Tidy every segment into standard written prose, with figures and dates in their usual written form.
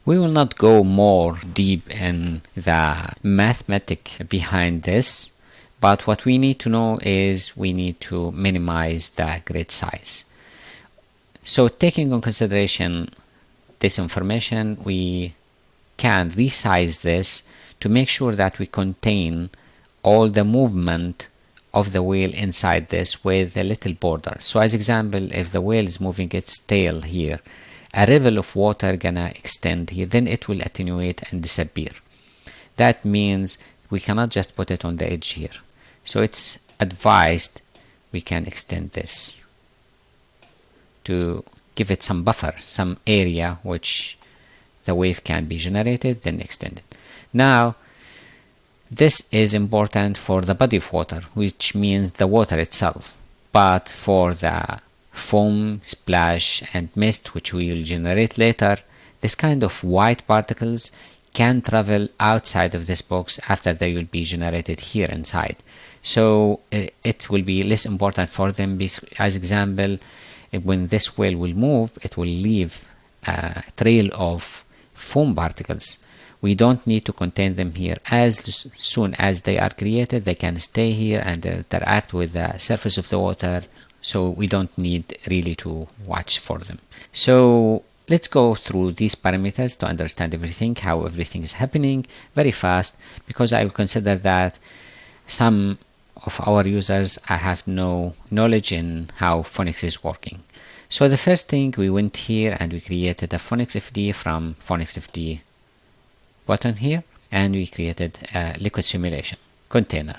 We will not go more deep in the mathematics behind this, but what we need to know is we need to minimize the grid size. So taking into consideration this information, we can resize this to make sure that we contain all the movement of the whale inside this with a little border. So as example, if the whale is moving its tail here, a ripple of water gonna extend here, then it will attenuate and disappear. That means we cannot just put it on the edge here. So it's advised we can extend this to give it some buffer, some area which the wave can be generated, then extended. Now, this is important for the body of water, which means the water itself. But for the foam, splash, and mist, which we will generate later, this kind of white particles can travel outside of this box after they will be generated here inside. So it will be less important for them. As example, when this whale will move, it will leave a trail of foam particles. We don't need to contain them here. As soon as they are created, they can stay here and interact with the surface of the water, so we don't need really to watch for them. So let's go through these parameters to understand everything, how everything is happening very fast, because I will consider that some of our users have no knowledge in how Phonics is working. So the first thing, we went here and we created a Phonics FD from Phonics FD button here, and we created a liquid simulation container.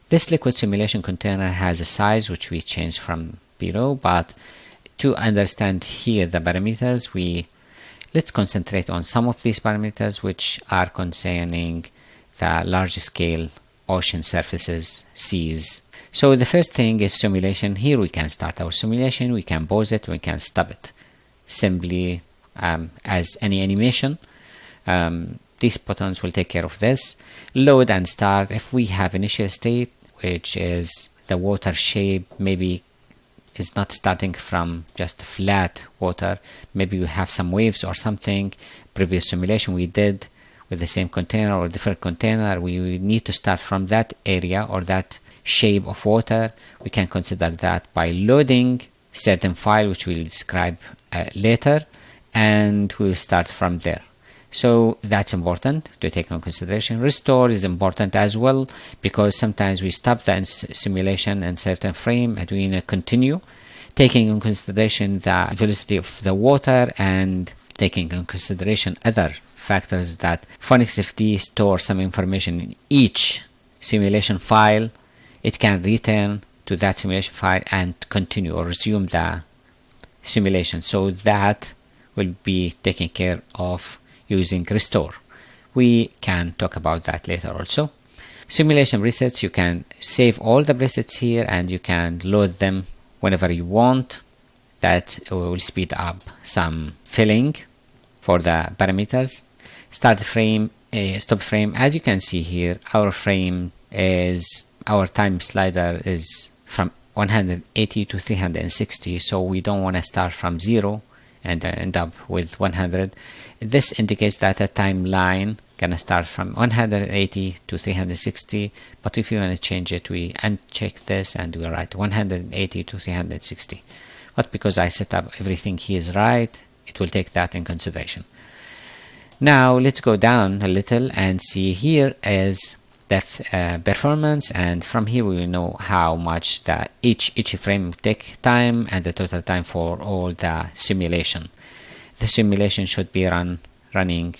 This liquid simulation container has a size which we changed from below, but to understand here the parameters, let's concentrate on some of these parameters which are concerning the large scale ocean surfaces, seas. So the first thing is simulation. Here we can start our simulation, we can pause it, we can stop it simply as any animation. These buttons will take care of this. Load and start, if we have initial state, which is the water shape maybe is not starting from just flat water, maybe we have some waves or something. Previous simulation we did with the same container or different container, we need to start from that area or that shape of water. We can consider that by loading certain file which we'll describe later, and we'll start from there. So that's important to take into consideration. Restore is important as well, because sometimes we stop the simulation in certain frame and we continue, taking into consideration the velocity of the water and taking into consideration other factors that Phonics FD stores some information in each simulation file. It can return to that simulation file and continue or resume the simulation. So that will be taken care of using restore. We can talk about that later also. Simulation presets, you can save all the presets here and you can load them whenever you want. That will speed up some filling for the parameters. Start frame, stop frame. As you can see here, our frame is, our time slider is from 180 to 360, so we don't want to start from 0 and end up with 100. This indicates that a timeline gonna start from 180 to 360, but if you want to change it, we uncheck this and we write 180 to 360. But because I set up everything here is right, it will take that in consideration. Now let's go down a little and see here is the performance, and from here we will know how much the each frame take time and the total time for all the simulation. The simulation should be running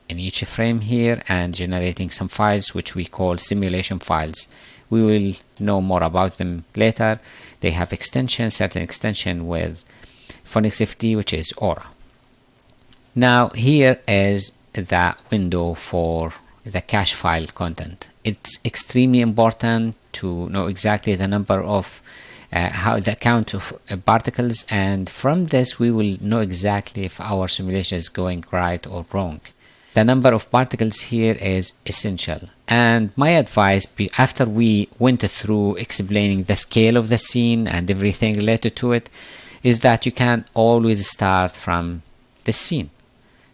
in each frame here and generating some files which we call simulation files. We will know more about them later. They have extensions, certain extension with Phonics FD, which is Aura. Now here is the window for the cache file content. It's extremely important to know exactly the number of how the count of particles, and from this we will know exactly if our simulation is going right or wrong. The number of particles here is essential, and my advice after we went through explaining the scale of the scene and everything related to it is that you can always start from the scene.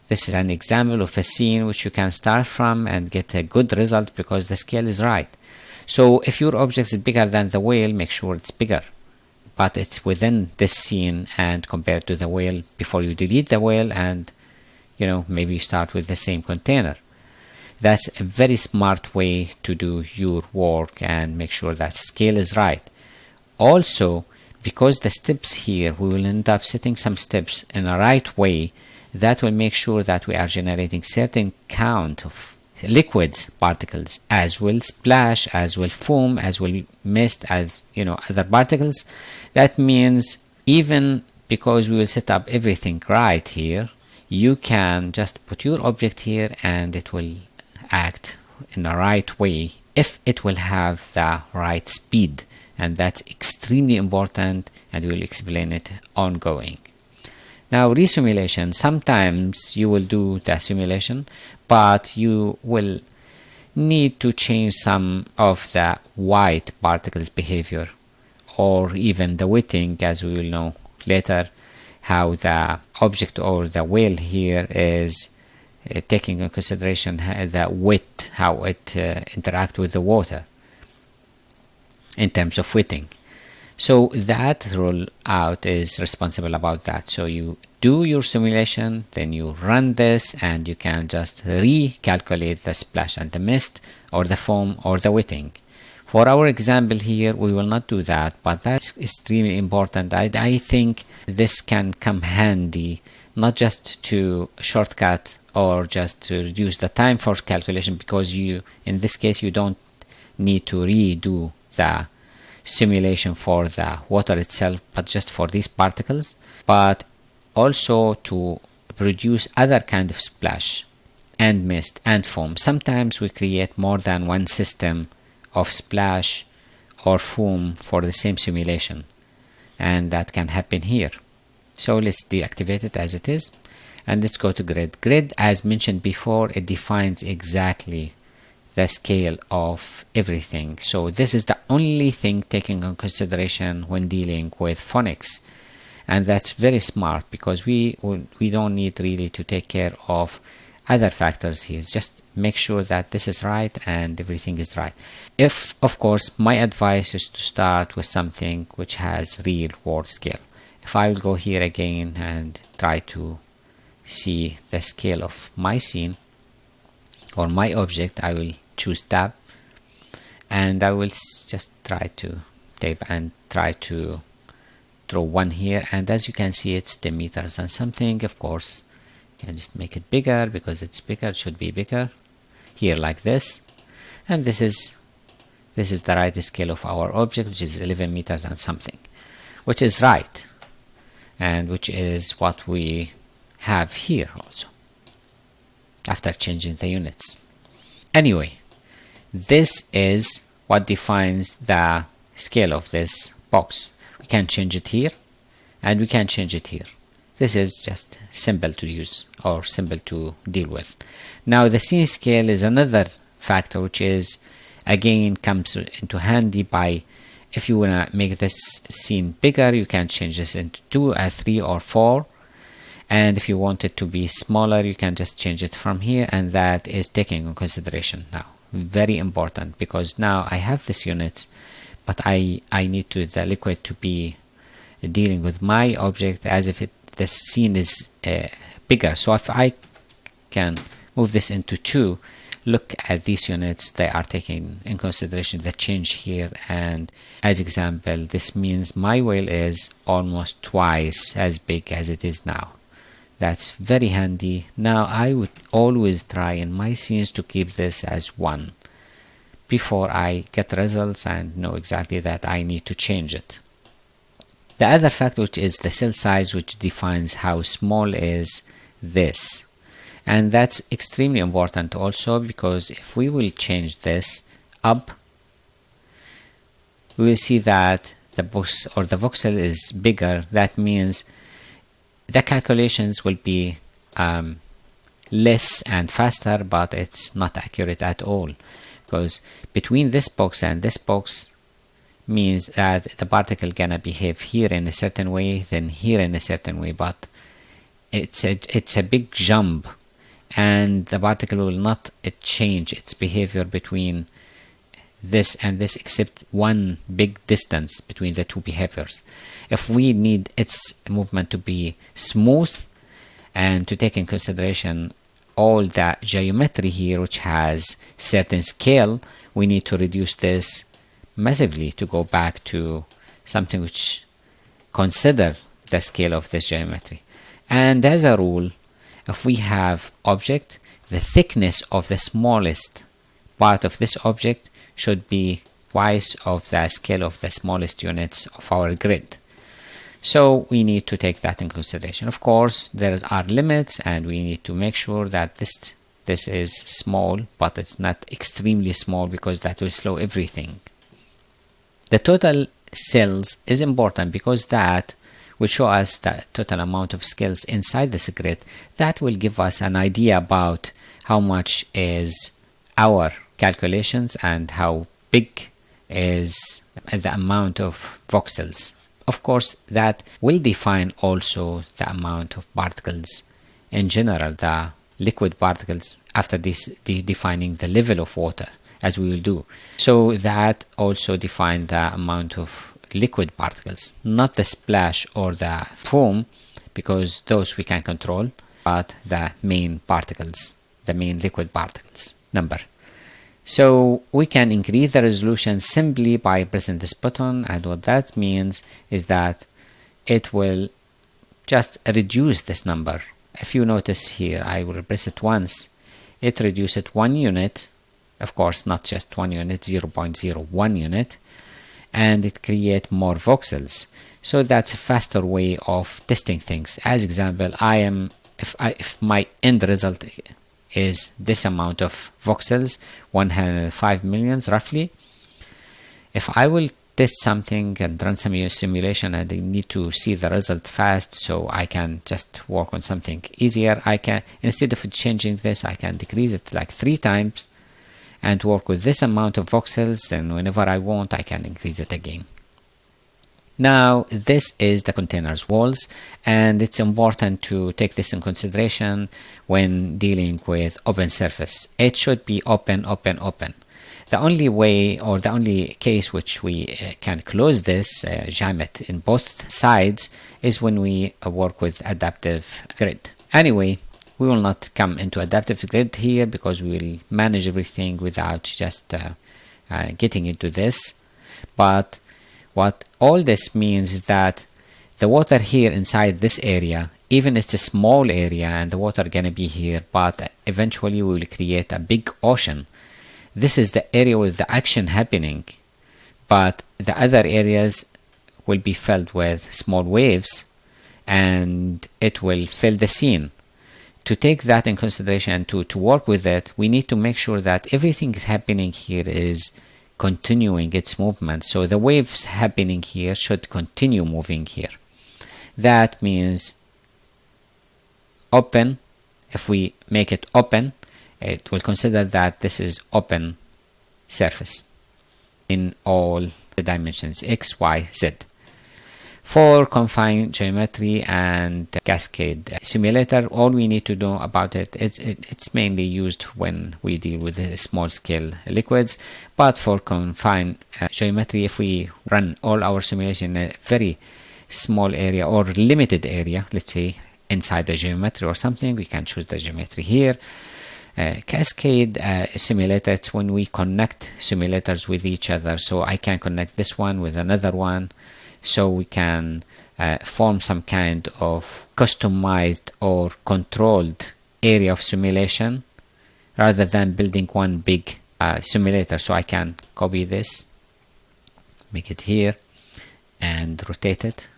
This is an example of a scene which you can start from and get a good result because the scale is right. So if your object is bigger than the whale, make sure it's bigger, but it's within this scene and compared to the whale before you delete the whale, and maybe you start with the same container. That's a very smart way to do your work and make sure that scale is right. Also, because the steps here, we will end up setting some steps in a right way that will make sure that we are generating certain count of liquid particles, as well splash, as well foam, as well mist, as other particles. That means even because we will set up everything right here, you can just put your object here and it will act in the right way if it will have the right speed, and that's extremely important, and we'll explain it ongoing. Now, resimulation, sometimes you will do the simulation, but you will need to change some of the white particles behavior, or even the wetting, as we will know later how the object or the whale here is taking into consideration the wet, how it interact with the water in terms of wetting. So that rollout is responsible about that. So you do your simulation, then you run this, and you can just recalculate the splash and the mist, or the foam, or the wetting. For our example here, we will not do that, but that's extremely important. I think this can come handy, not just to shortcut or just to reduce the time for calculation, because in this case you don't need to redo the simulation for the water itself, but just for these particles, but also to produce other kind of splash and mist and foam. Sometimes we create more than one system of splash or foam for the same simulation, and that can happen here. So let's deactivate it as it is, and let's go to grid. Grid, as mentioned before, it defines exactly the scale of everything. So this is the only thing taken into consideration when dealing with phonics, and that's very smart because we don't need really to take care of other factors here. Just make sure that this is right and everything is right. If, of course, my advice is to start with something which has real world scale. If I will go here again and try to see the scale of my scene or my object, I will choose tab, and I will just try to tape and try to draw one here, and as you can see, it's 10 meters and something. Of course, you can just make it bigger because it's bigger. It should be bigger here like this, and this is the right scale of our object, which is 11 meters and something, which is right, and which is what we have here also after changing the units. Anyway, this is what defines the scale of this box. We can change it here, and we can change it here. This is just simple to use or simple to deal with. Now, the scene scale is another factor which is again comes into handy by, if you want to make this scene bigger, you can change this into 2, 3, or 4. And if you want it to be smaller, you can just change it from here, and that is taken into consideration now. Very important, because now I have this unit, but I need the liquid to be dealing with my object as if the scene is bigger. So if I can move this into 2, look at these units, they are taking in consideration the change here, and as example, this means my whale is almost twice as big as it is now. That's very handy. Now I would always try in my scenes to keep this as 1 before I get results and know exactly that I need to change it. The other factor, which is the cell size, which defines how small is this, and that's extremely important also, because if we will change this up, we will see that the box or the voxel is bigger. That means the calculations will be less and faster, but it's not accurate at all, because between this box and this box means that the particle gonna behave here in a certain way, then here in a certain way, but it's a big jump, and the particle will not change its behavior between this and this except one big distance between the two behaviors. If we need its movement to be smooth and to take in consideration all the geometry here which has certain scale, we need to reduce this massively to go back to something which consider the scale of this geometry. And as a rule, if we have object, the thickness of the smallest part of this object should be twice of the scale of the smallest units of our grid. So we need to take that in consideration. Of course, there are limits, and we need to make sure that this is small, but it's not extremely small, because that will slow everything. The total cells is important because that will show us the total amount of cells inside this grid. That will give us an idea about how much is our calculations and how big is the amount of voxels. Of course, that will define also the amount of particles in general, the liquid particles, after this defining the level of water, as we will do. So that also defines the amount of liquid particles, not the splash or the foam, because those we can control, but the main particles, the main liquid particles number. So we can increase the resolution simply by pressing this button, and what that means is that it will just reduce this number. If you notice here, I will press it once, it reduces it 1 unit, of course not just 1 unit, 0.01 unit, and it creates more voxels. So that's a faster way of testing things. As example, if my end result is this amount of voxels, 105 millions roughly, if I will test something and run some simulation and I need to see the result fast, so I can just work on something easier, I can, instead of changing this, I can decrease it like 3 times and work with this amount of voxels, and whenever I want I can increase it again. Now this is the container's walls, and it's important to take this in consideration when dealing with open surface. It should be open, open, open. The only way, or the only case which we can close this gamut in both sides is when we work with adaptive grid. Anyway, we will not come into adaptive grid here because we will manage everything without just getting into this. But what all this means is that the water here inside this area, even it's a small area and the water gonna be here, but eventually we will create a big ocean. This is the area with the action happening, but the other areas will be filled with small waves and it will fill the scene. To take that in consideration, to work with it, we need to make sure that everything is happening here is continuing its movement. So the waves happening here should continue moving here. That means open. If we make it open, it will consider that this is open surface in all the dimensions x, y, z. For confined geometry and cascade simulator, all we need to know about it is it's mainly used when we deal with small scale liquids. But for confined geometry, if we run all our simulation in a very small area or limited area, let's say inside the geometry or something, we can choose the geometry here. Cascade simulator, it's when we connect simulators with each other. So I can connect this one with another one, so we can form some kind of customized or controlled area of simulation rather than building one big simulator. So I can copy this, make it here, and rotate it,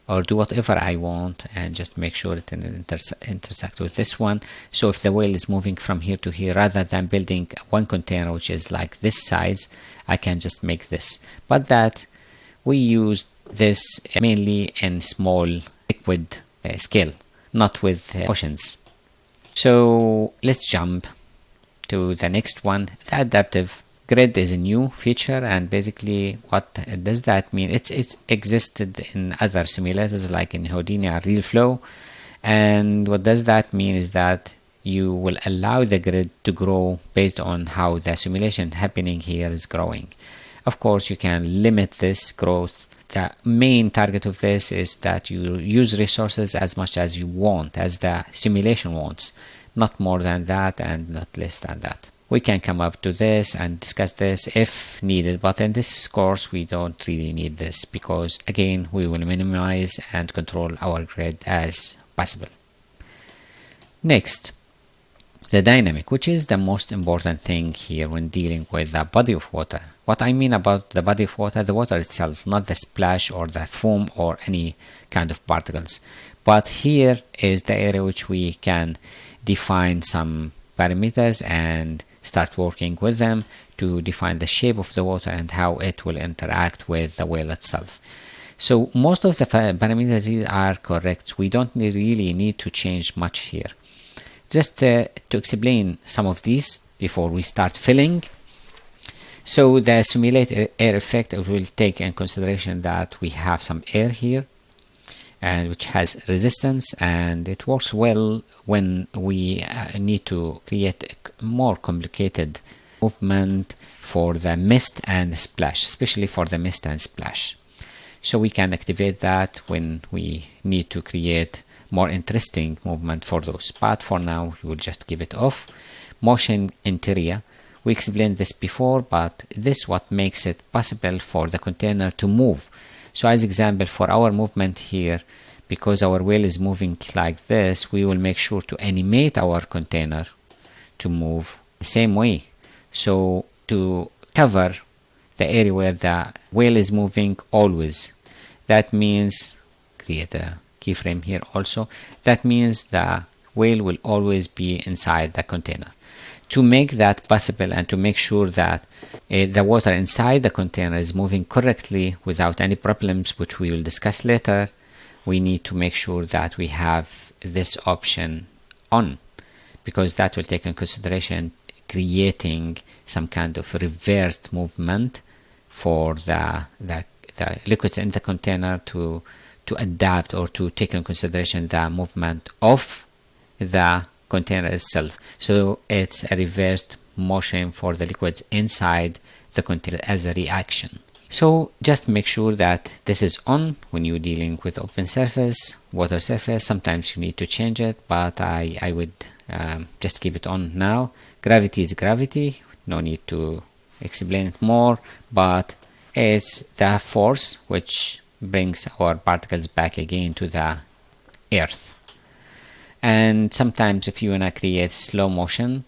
or do whatever I want and just make sure it intersect with this one. So if the whale is moving from here to here, rather than building one container which is like this size, I can just make this. But that we use this mainly in small liquid scale, not with oceans. So let's jump to the next one, the adaptive Grid is a new feature, and basically what does that mean? It's existed in other simulators like in Houdini or RealFlow, and what does that mean is that you will allow the grid to grow based on how the simulation happening here is growing. Of course, you can limit this growth. The main target of this is that you use resources as much as you want, as the simulation wants, not more than that and not less than that. We can come up to this and discuss this if needed, but in this course we don't really need this, because again we will minimize and control our grid as possible. Next, the dynamic, which is the most important thing here when dealing with the body of water. What I mean about the body of water, the water itself, not the splash or the foam or any kind of particles. But here is the area which we can define some parameters and start working with them to define the shape of the water and how it will interact with the whale itself. So most of the parameters are correct. We don't really need to change much here. Just to explain some of these before we start filling. So the simulate air effect will take in consideration that we have some air here, and which has resistance, and it works well when we need to create a more complicated movement for the mist and splash, especially for the mist and splash. So we can activate that when we need to create more interesting movement for those, but for now we will just keep it off. Motion inertia, we explained this before, but this is what makes it possible for the container to move. So as example, for our movement here, because our whale is moving like this, we will make sure to animate our container to move the same way. So to cover the area where the whale is moving always, that means create a keyframe here also. That means the whale will always be inside the container. To make that possible and to make sure that the water inside the container is moving correctly without any problems, which we will discuss later, we need to make sure that we have this option on, because that will take in consideration creating some kind of reversed movement for the liquids in the container to adapt or to take in consideration the movement of the container itself. So it's a reversed motion for the liquids inside the container as a reaction. So just make sure that this is on when you're dealing with open surface, water surface. Sometimes you need to change it, but I would just keep it on now. Gravity is gravity, no need to explain it more, but it's the force which brings our particles back again to the earth. And sometimes if you want to create slow motion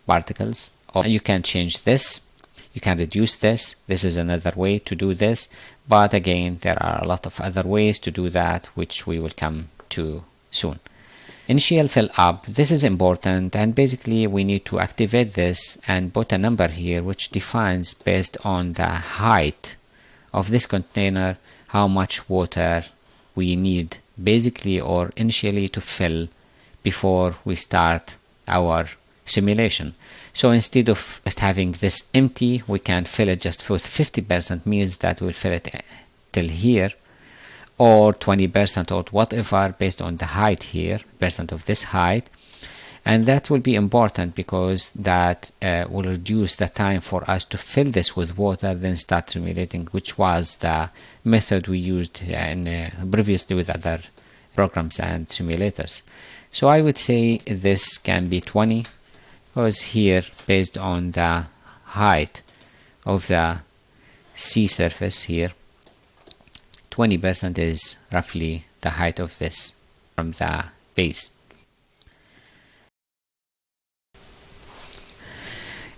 particles, or you can change this, you can reduce this. This is another way to do this, but again there are a lot of other ways to do that, which we will come to soon. Initial fill up, this is important, and basically we need to activate this and put a number here which defines based on the height of this container how much water we need basically or initially to fill before we start our simulation. So instead of just having this empty, we can fill it just with 50%, means that we'll fill it till here, or 20% or whatever based on the height here, percent of this height. And that will be important because that will reduce the time for us to fill this with water, then start simulating, which was the method we used previously with other programs and simulators. So I would say this can be 20, because here based on the height of the sea surface here, 20% is roughly the height of this from the base.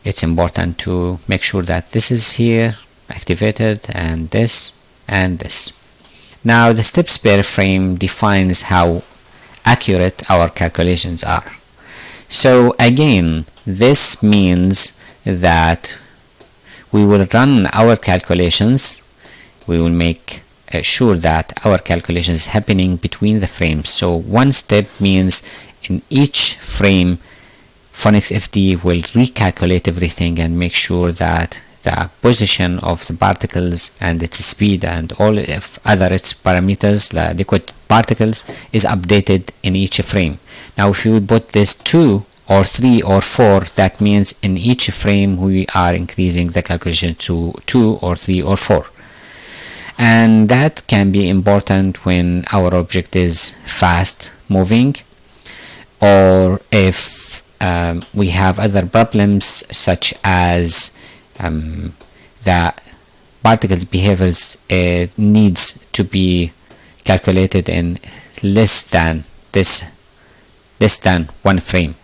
It's important to make sure that this is here activated, and this and this. Now the steps per frame defines how accurate our calculations are. So again, this means that we will run our calculations, we will make sure that our calculation is happening between the frames. So one step means in each frame Phonics FD will recalculate everything and make sure that the position of the particles and its speed and all of other its parameters, the liquid particles, is updated in each frame. Now if you put this 2 or 3 or 4, that means in each frame we are increasing the calculation to 2 or 3 or 4. And that can be important when our object is fast moving, or if we have other problems such as the particles behaviors needs to be calculated in less than 1 frame,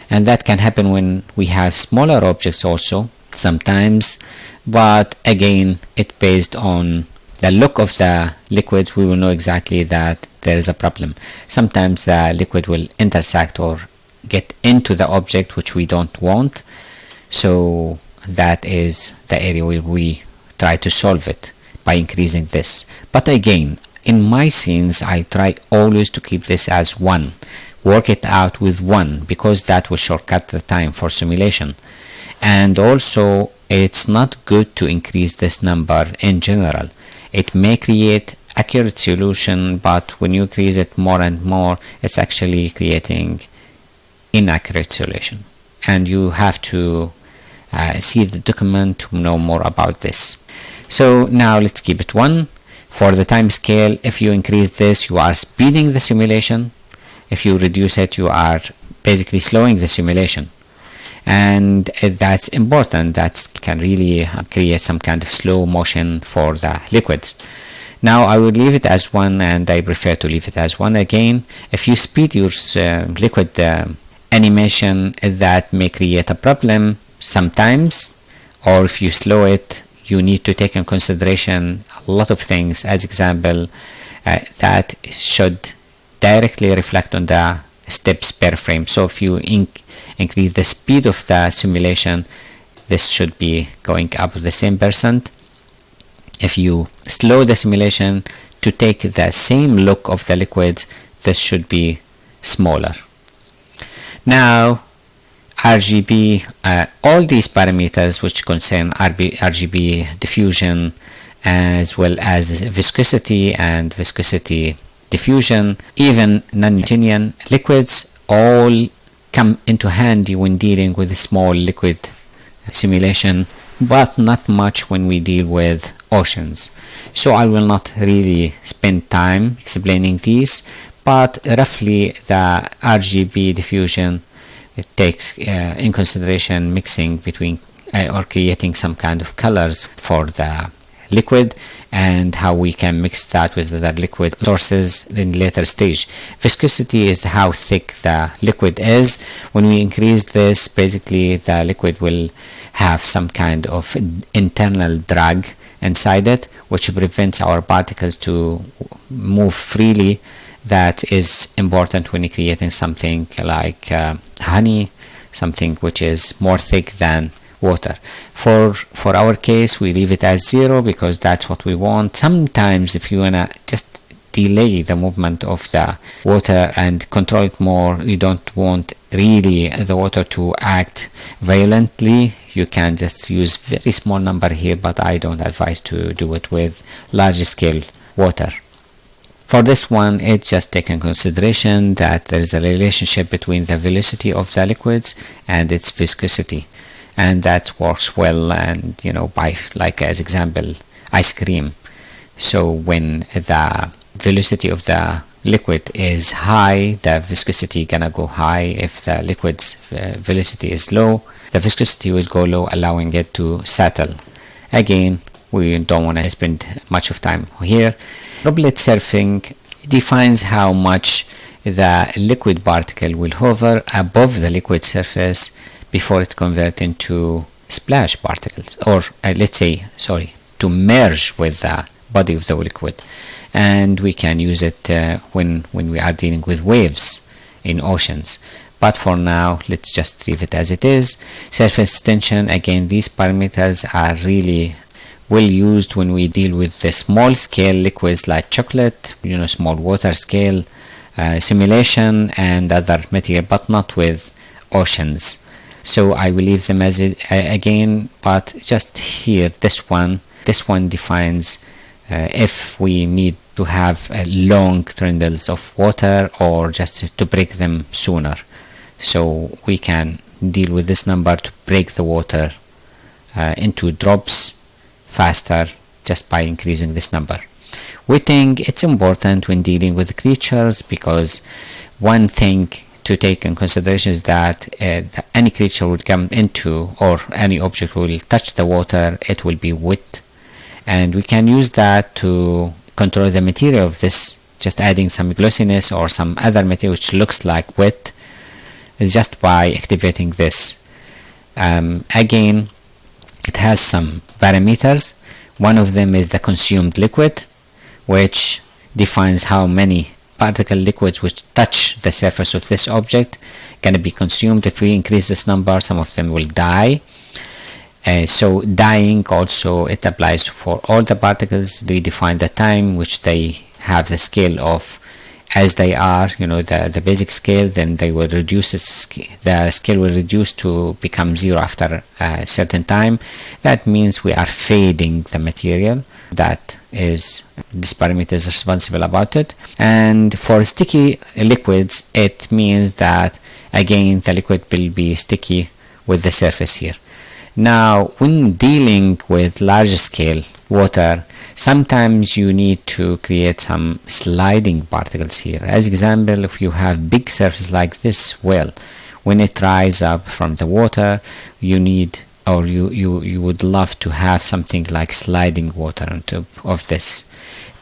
and that can happen when we have smaller objects also sometimes. But again, it based on the look of the liquids, we will know exactly that there is a problem. Sometimes the liquid will intersect or get into the object, which we don't want, so that is the area where we try to solve it by increasing this. But again, in my scenes I try always to keep this as 1, work it out with 1, because that will shortcut the time for simulation. And also it's not good to increase this number in general. It may create accurate solution, but when you increase it more and more, it's actually creating inaccurate solution, and you have to see the document to know more about this. So now let's keep it 1. For the time scale, if you increase this, you are speeding the simulation. If you reduce it, you are basically slowing the simulation, and that's important. That can really create some kind of slow motion for the liquids. Now I would leave it as 1, and I prefer to leave it as 1 again. If you speed your liquid animation, that may create a problem sometimes, or if you slow it, you need to take in consideration a lot of things. As example, that should directly reflect on the steps per frame. So if you increase the speed of the simulation, this should be going up the same percent. If you slow the simulation to take the same look of the liquids, this should be smaller. Now RGB, all these parameters which concern RGB diffusion, as well as viscosity and viscosity diffusion, even non-Newtonian liquids, all come into handy when dealing with a small liquid simulation, but not much when we deal with oceans. So I will not really spend time explaining these, but roughly the RGB diffusion, it takes in consideration mixing between or creating some kind of colors for the liquid, and how we can mix that with other liquid sources in later stage. Viscosity is how thick the liquid is. When we increase this, basically the liquid will have some kind of internal drag inside it, which prevents our particles to move freely. That is important when you're creating something like honey, something which is more thick than water. For our case, we leave it as 0 because that's what we want. Sometimes if you wanna just delay the movement of the water and control it more, you don't want really the water to act violently, you can just use very small number here, but I don't advise to do it with large scale water. For this one, it's just take in consideration that there is a relationship between the velocity of the liquids and its viscosity, and that works well. And by, like as example, ice cream. So when the velocity of the liquid is high, the viscosity gonna go high. If the liquid's velocity is low, the viscosity will go low, allowing it to settle. Again, we don't want to spend much of time here. Droplet surfing defines how much the liquid particle will hover above the liquid surface before it converts into splash particles, or let's say, to merge with the body of the liquid. And we can use it when we are dealing with waves in oceans. But for now, let's just leave it as it is. Surface tension, again, these parameters are really well used when we deal with the small scale liquids like chocolate, small water scale simulation and other material, but not with oceans. So I will leave them as it again, but just here, this one defines if we need to have long trindles of water or just to break them sooner. So we can deal with this number to break the water into drops faster just by increasing this number. We think it's important when dealing with creatures, because one thing to take in consideration is that any creature will come into, or any object will touch the water, it will be wet, and we can use that to control the material of this, just adding some glossiness or some other material which looks like wet, just by activating this. Again, it has some parameters. One of them is the consumed liquid, which defines how many particle liquids which touch the surface of this object can be consumed. If we increase this number, some of them will die. So dying also, it applies for all the particles. We define the time which they have the scale of, as they are, the basic scale, then they will reduce the scale will reduce to become 0 after a certain time. That means we are fading the material. That is, this parameter is responsible about it. And for sticky liquids, it means that again the liquid will be sticky with the surface here. Now, when dealing with large scale water, sometimes you need to create some sliding particles here. As example, if you have big surface like this well, when it rises up from the water, you need, or you would love to have something like sliding water on top of this.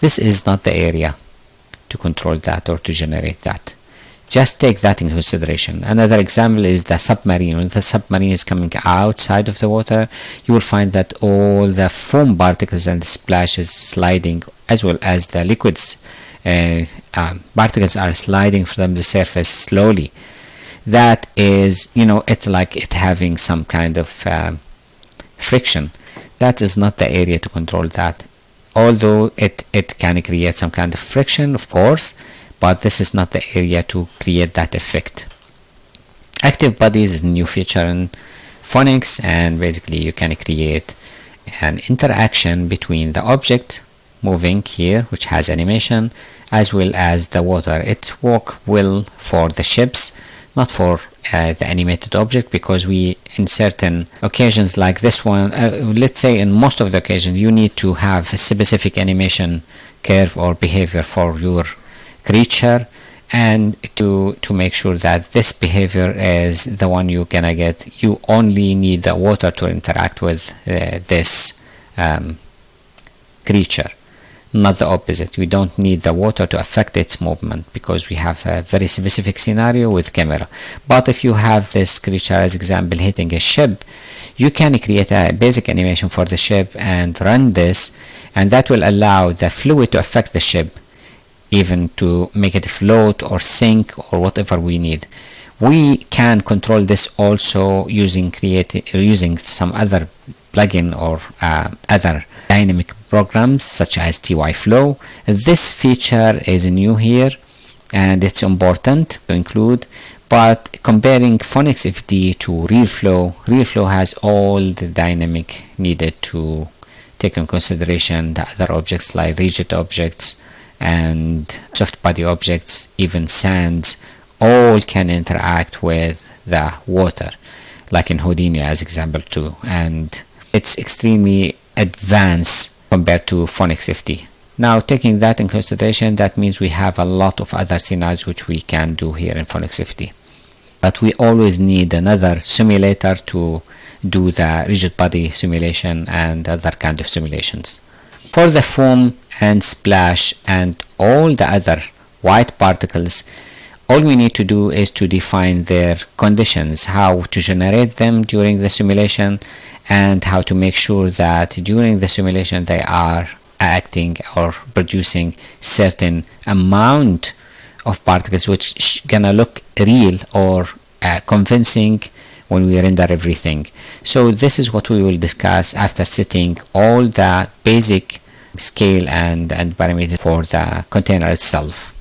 This is not the area to control that or to generate that. Just take that into consideration. Another example is the submarine. When the submarine is coming outside of the water, you will find that all the foam particles and the splashes sliding, as well as the liquids particles are sliding from the surface slowly. That is, it's like it having some kind of friction. That is not the area to control that. Although it can create some kind of friction, of course, but this is not the area to create that effect. Active bodies is a new feature in phonics, and basically you can create an interaction between the object moving here, which has animation, as well as the water. It works well for the ships, not for the animated object, because we, in certain occasions like this one, let's say in most of the occasions, you need to have a specific animation curve or behavior for your creature, and to make sure that this behavior is the one you're gonna get, you only need the water to interact with this creature, not the opposite. We don't need the water to affect its movement, because we have a very specific scenario with camera. But if you have this creature, as example, hitting a ship, you can create a basic animation for the ship and run this, and that will allow the fluid to affect the ship, even to make it float or sink or whatever we need. We can control this also using some other plugin or other dynamic programs such as TY Flow. This feature is new here, and it's important to include. But comparing Phonics FD to RealFlow has all the dynamic needed to take in consideration the other objects like rigid objects and soft body objects, even sands, all can interact with the water, like in Houdini as example 2, and it's extremely advanced compared to Phonics FD. Now, taking that in consideration, that means we have a lot of other scenarios which we can do here in Phonics FD, but we always need another simulator to do the rigid body simulation and other kind of simulations. For the foam and splash and all the other white particles, all we need to do is to define their conditions, how to generate them during the simulation, and how to make sure that during the simulation they are acting or producing certain amount of particles which gonna look real or convincing when we render everything. So this is what we will discuss after setting all the basic scale and parameters for the container itself.